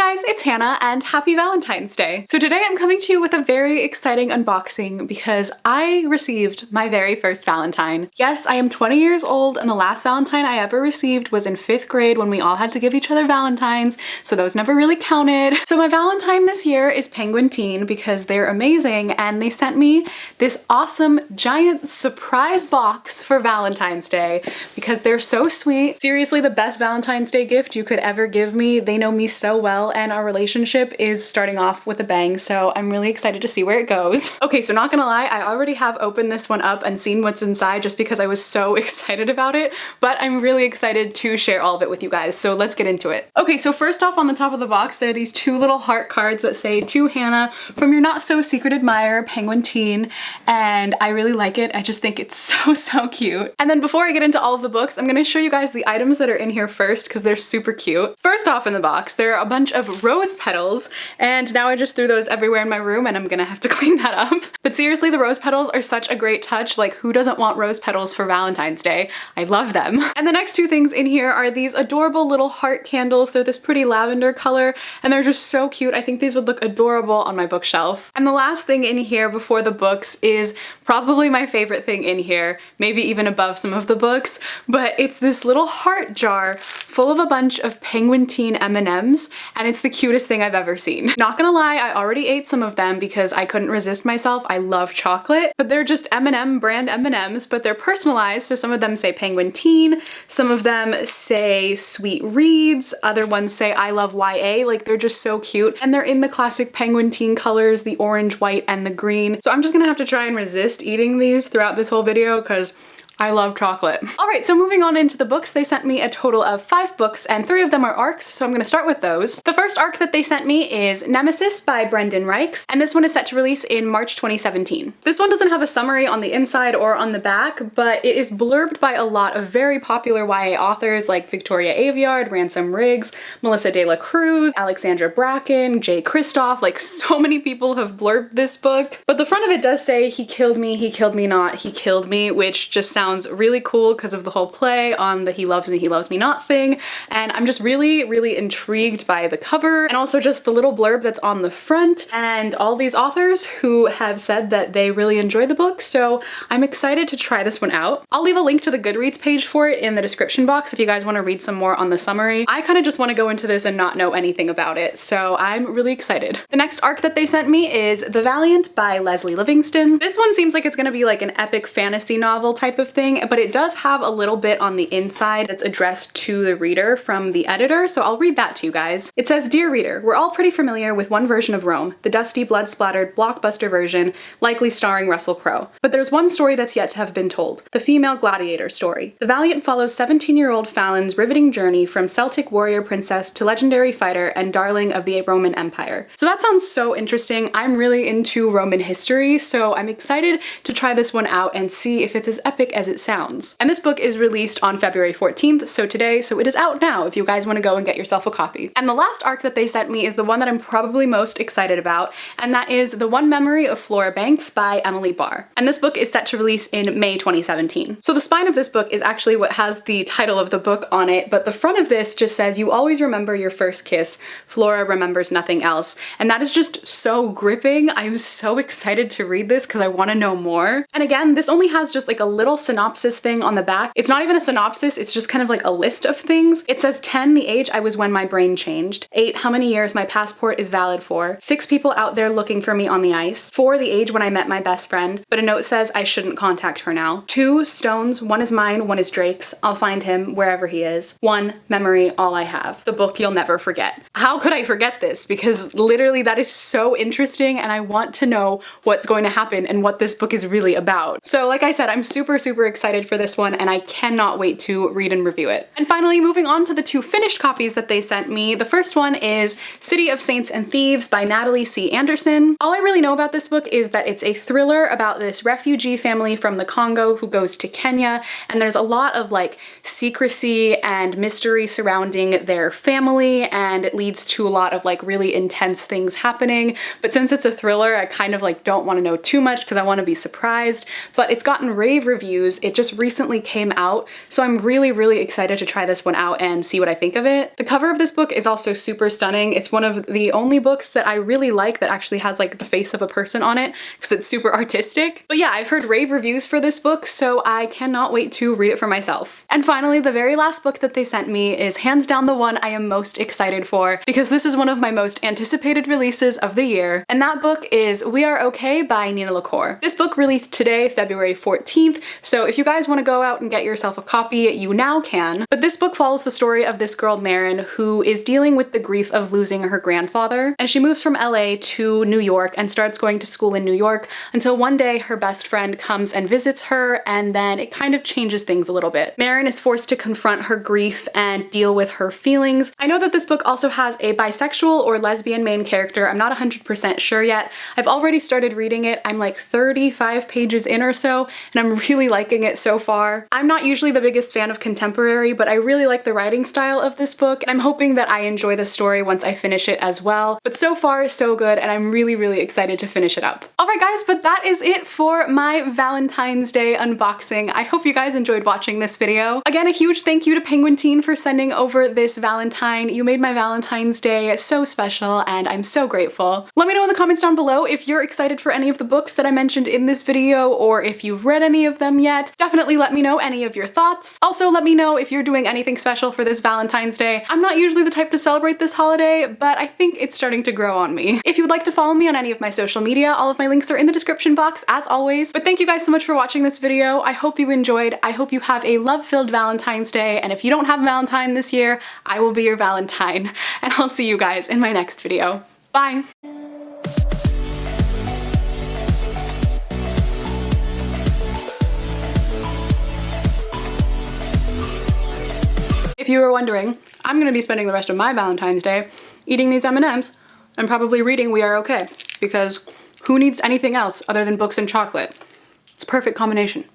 guys, it's Hannah and happy Valentine's Day. So today I'm coming to you with a very exciting unboxing because I received my very first Valentine. Yes, I am 20 years old and the last Valentine I ever received was in 5th grade when we all had to give each other Valentines, so those never really counted. So my Valentine this year is Penguin Teen because they're amazing and they sent me this awesome giant surprise box for Valentine's Day because they're so sweet. Seriously, the best Valentine's Day gift you could ever give me. They know me so well and our relationship is starting off with a bang, so I'm really excited to see where it goes. Okay, so not gonna lie, I already have opened this one up and seen what's inside just because I was so excited about it, but I'm really excited to share all of it with you guys, so let's get into it. Okay, so first off on the top of the box, there are these two little heart cards that say, "To Hannah from your not so secret admirer, Penguin Teen," and I really like it. I just think it's so cute. And then before I get into all of the books, I'm gonna show you guys the items that are in here first because they're super cute. First off in the box, there are a bunch of rose petals, and now I just threw those everywhere in my room and I'm gonna have to clean that up. But seriously, the rose petals are such a great touch. Like, who doesn't want rose petals for Valentine's Day? I love them. And the next two things in here are these adorable little heart candles. They're this pretty lavender color and they're just so cute. I think these would look adorable on my bookshelf. And the last thing in here before the books is probably my favorite thing in here, maybe even above some of the books, but it's this little heart jar full of a bunch of Penguin Teen M&Ms, and it's the cutest thing I've ever seen. Not gonna lie, I already ate some of them because I couldn't resist myself. I love chocolate, but they're just M&M brand M&Ms, but they're personalized. So some of them say Penguin Teen, some of them say Sweet Reads, other ones say I love YA. Like, they're just so cute. And they're in the classic Penguin Teen colors, the orange, white, and the green. So I'm just gonna have to try and resist eating these throughout this whole video because I love chocolate. All right, so moving on into the books, they sent me a total of 5 books and 3 of them are arcs, so I'm gonna start with those. The first arc that they sent me is Nemesis by Brendan Reichs, and this one is set to release in March 2017. This one doesn't have a summary on the inside or on the back, but it is blurbed by a lot of very popular YA authors like Victoria Aveyard, Ransom Riggs, Melissa De La Cruz, Alexandra Bracken, Jay Kristoff. Like, so many people have blurbed this book. But the front of it does say, he killed me not, he killed me, which just sounds really cool because of the whole play on the he loves me not thing. And I'm just really intrigued by the cover and also just the little blurb that's on the front and all these authors who have said that they really enjoy the book. So I'm excited to try this one out. I'll leave a link to the Goodreads page for it in the description box if you guys want to read some more on the summary. I kind of just want to go into this and not know anything about it, so I'm really excited. The next arc that they sent me is The Valiant by Leslie Livingston. This one seems like it's going to be like an epic fantasy novel type of thing, but it does have a little bit on the inside that's addressed to the reader from the editor, so I'll read that to you guys. It says, "Dear reader, we're all pretty familiar with one version of Rome, the dusty, blood-splattered, blockbuster version, likely starring Russell Crowe. But there's one story that's yet to have been told, the female gladiator story. The Valiant follows 17-year-old Fallon's riveting journey from Celtic warrior princess to legendary fighter and darling of the Roman Empire." So that sounds so interesting. I'm really into Roman history, so I'm excited to try this one out and see if it's as epic as it sounds. And this book is released on February 14th, so today, so it is out now if you guys want to go and get yourself a copy. And the last arc that they sent me is the one that I'm probably most excited about, and that is The One Memory of Flora Banks by Emily Barr. And this book is set to release in May 2017. So the spine of this book is actually what has the title of the book on it, but the front of this just says, "You always remember your first kiss. Flora remembers nothing else." And that is just so gripping. I'm so excited to read this because I want to know more. And again, this only has just like a little synopsis thing on the back. It's not even a synopsis, it's just kind of like a list of things. It says 10, the age I was when my brain changed. 8, how many years my passport is valid for. 6, people out there looking for me on the ice. 4, the age when I met my best friend, but a note says I shouldn't contact her now. 2, stones, one is mine, one is Drake's. I'll find him wherever he is. 1, memory, all I have. The book you'll never forget. How could I forget this? Because literally that is so interesting and I want to know what's going to happen and what this book is really about. So like I said, I'm super excited for this one and I cannot wait to read and review it. And finally, moving on to the 2 finished copies that they sent me. The first one is City of Saints and Thieves by Natalie C. Anderson. All I really know about this book is that it's a thriller about this refugee family from the Congo who goes to Kenya, and there's a lot of like secrecy and mystery surrounding their family, and it leads to a lot of like really intense things happening. But since it's a thriller, I kind of like don't want to know too much because I want to be surprised. But it's gotten rave reviews reviews. It just recently came out, so I'm really excited to try this one out and see what I think of it. The cover of this book is also super stunning. It's one of the only books that I really like that actually has like the face of a person on it because it's super artistic. But yeah, I've heard rave reviews for this book, so I cannot wait to read it for myself. And finally, the very last book that they sent me is hands down the one I am most excited for, because this is one of my most anticipated releases of the year, and that book is We Are Okay by Nina LaCour. This book released today, February 14th, so if you guys want to go out and get yourself a copy, you now can. But this book follows the story of this girl, Marin, who is dealing with the grief of losing her grandfather, and she moves from LA to New York and starts going to school in New York until one day her best friend comes and visits her, and then it kind of changes things a little bit. Marin is forced to confront her grief and deal with her feelings. I know that this book also has a bisexual or lesbian main character. I'm not 100% sure yet. I've already started reading it. I'm like 35 pages in or so, and I'm really liking it so far. I'm not usually the biggest fan of contemporary, but I really like the writing style of this book, and I'm hoping that I enjoy the story once I finish it as well. But so far, so good, and I'm really excited to finish it up. Alright guys, but that is it for my Valentine's Day unboxing. I hope you guys enjoyed watching this video. Again, a huge thank you to Penguin for sending over this Valentine. You made my Valentine's Day so special, and I'm so grateful. Let me know in the comments down below if you're excited for any of the books that I mentioned in this video, or if you've read any of them yet. Definitely let me know any of your thoughts. Also, let me know if you're doing anything special for this Valentine's Day. I'm not usually the type to celebrate this holiday, but I think it's starting to grow on me. If you would like to follow me on any of my social media, all of my links are in the description box as always. But thank you guys so much for watching this video. I hope you enjoyed. I hope you have a love-filled Valentine's Day, and if you don't have a Valentine this year, I will be your Valentine. And I'll see you guys in my next video. Bye! If you were wondering, I'm gonna be spending the rest of my Valentine's Day eating these M&Ms and probably reading We Are Okay, because who needs anything else other than books and chocolate? It's a perfect combination.